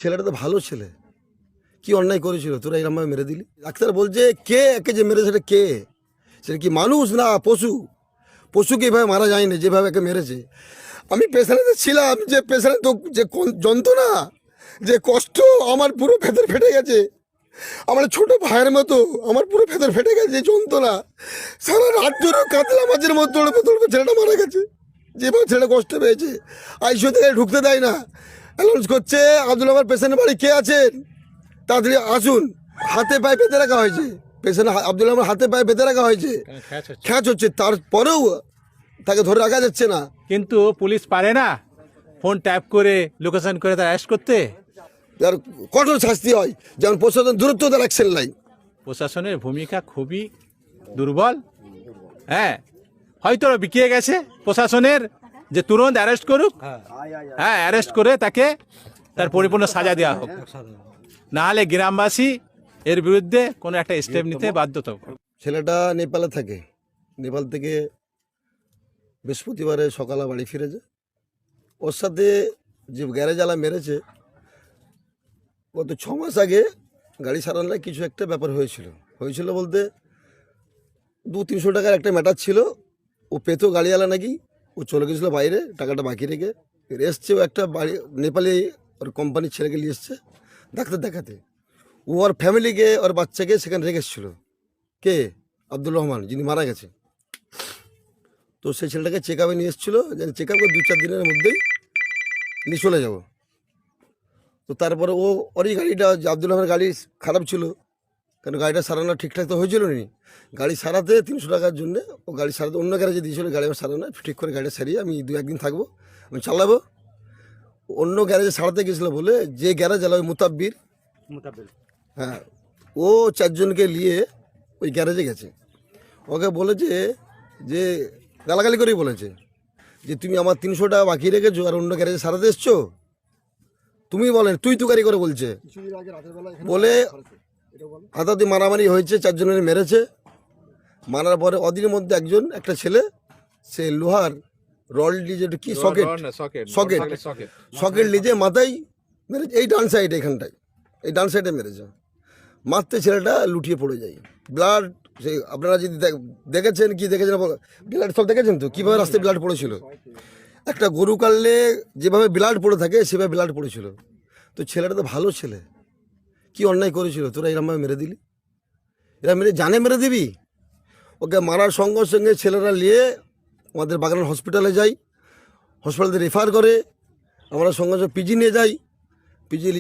ছেলেটা তো ভালো ছেলে, কি অন্যায় করেছিল তোরা এরকমভাবে মেরে দিলি? ডাক্তার বলছে কে একে যে মেরেছে সেটা কে, সেটা কি মানুষ না পশু? পশুকে এভাবে মারা যায়নি যেভাবে একে মেরেছে। আমি পেশেন্টে ছিলাম, যে পেশেন্ট তো যে যন্ত্রণা, যে কষ্ট, আমার পুরো ভেতর ফেটে গেছে। আমার ছোট ভাইয়ের মতো আমার পুরো ভেতর ফেটে গেছে, যে যন্ত্রণা। সারা রাত ধরে কাতলা মাছের মতো তড়পে তড়পে ছেলেটা মারা গেছে, যেভাবে ছেলেটা কষ্ট পেয়েছে। আইসিইউ থেকে ঢুকতে দেয় না, অ্যানাউন্স করছে আব্দুল আমার পেশেন্টের বাড়ি কে আছেন তাড়াতাড়ি আসুন। হাতে পায়ে বেঁধে রাখা হয়েছে, পেশেন্ট আব্দুল আমার হাতে পায়ে বেঁধে রাখা হয়েছে, খ্যাচ হচ্ছে, তারপরেও তাকে ধরে রাখা যাচ্ছে না। কিন্তু পুলিশ পারে না ফোন ট্যাপ করে লোকেশন করে তার অ্যারেস্ট করতে? তার কঠোর শাস্তি হয়, যেমন প্রশাসন দূরত্ব তার অ্যাকশন নাই। প্রশাসনের ভূমিকা খুবই দুর্বল। হ্যাঁ, হয়তো বিকিয়ে গেছে প্রশাসনের যে তুরন্ত অ্যারেস্ট করুক, হ্যাঁ অ্যারেস্ট করে তাকে তার পরিপূর্ণ সাজা দেওয়া হোক, নাহলে গ্রামবাসী এর বিরুদ্ধে কোনো একটা স্টেপ নিতে বাধ্য হবে। ছেলেটা নেপালে থাকে, নেপাল থেকে বৃহস্পতিবারে সকালে বাড়ি ফিরেছে। ওর সাথে যে গ্যারেজওয়ালা মেরেছে, গত 6 মাস আগে গাড়ি সারানোর কিছু একটা ব্যাপার হয়েছিল বলতে 200-300 টাকার একটা ম্যাটার ছিল। ও পেতো গাড়িওয়ালা নাকি, ও চলে গেছিলো বাইরে টাকাটা বাকি রেখে। এসছে ও একটা বাড়ি নেপালি ওর কোম্পানির ছেলেকে নিয়ে এসছে ডাক্তার দেখাতে। ও ওর ফ্যামিলিকে ওর বাচ্চাকে সেখানে রেখে এসেছিলো। কে? আব্দুল রহমান, যিনি মারা গেছে। তো সেই ছেলেটাকে চেক আপে নিয়ে এসেছিলো, যে চেক আপ করে 2-4 দিনের মধ্যেই নিয়ে চলে যাব। তো তারপরে ওরই গাড়িটা, আব্দুল রহমানের গাড়ি খারাপ ছিল, কারণ গাড়িটা সারানো ঠিকঠাক তো হয়েছিল নি। গাড়ি সারাতে 300 টাকার জন্য ও গাড়ি সারাতে অন্য গ্যারেজে দিয়েছিল। গাড়ি আমার সারানো ঠিক করে গাড়িটা সারিয়ে আমি 2-1 দিন থাকবো, আমি চালাবো। অন্য গ্যারেজে সারাতে গেছিলো বলে, যে গ্যারেজ আলো মুতাব্বির, হ্যাঁ, ও 4 জনকে নিয়ে ওই গ্যারেজে গেছে। ওকে বলেছে যে, গালাগালি করেই বলেছে যে তুমি আমার 300 টাকা বাকি রেখেছো আর অন্য গ্যারেজে সারাতে এসছো। তুমি বলেন, তুই তুকারি করে বলছে বলে হাতাহাতি মারামারি হয়েছে, 4 জনের মেরেছে। মারার পরে অদিনের মধ্যে একটা ছেলে সে লোহার রড লিজে কি সকেট লিজে মাথায় মেরেছে, এই ডান সাইডে, এখানটায় এই ডান সাইডে মেরেছে। মারতে ছেলেটা লুটিয়ে পড়ে যায়, ব্লাড। সেই আপনারা যদি দেখেছেন ব্লাড সব দেখেছেন তো, কীভাবে রাস্তায় ব্লাড পড়েছিল। একটা গরু কাটলে যেভাবে ব্লাড পড়ে থাকে সেভাবে ব্লাড পড়েছিল। তো ছেলেটা তো ভালো ছেলে, কি অন্যায় করেছিল তোরা এরকমভাবে মেরে দিলি? এরা মেরে দিবি? ওকে মারার সঙ্গে সঙ্গে ছেলেরা নিয়ে আমাদের বাগান হসপিটালে যাই, হসপিটালে রেফার করে, আমরা সঙ্গে সঙ্গে পিজি নিয়ে যাই। পিজি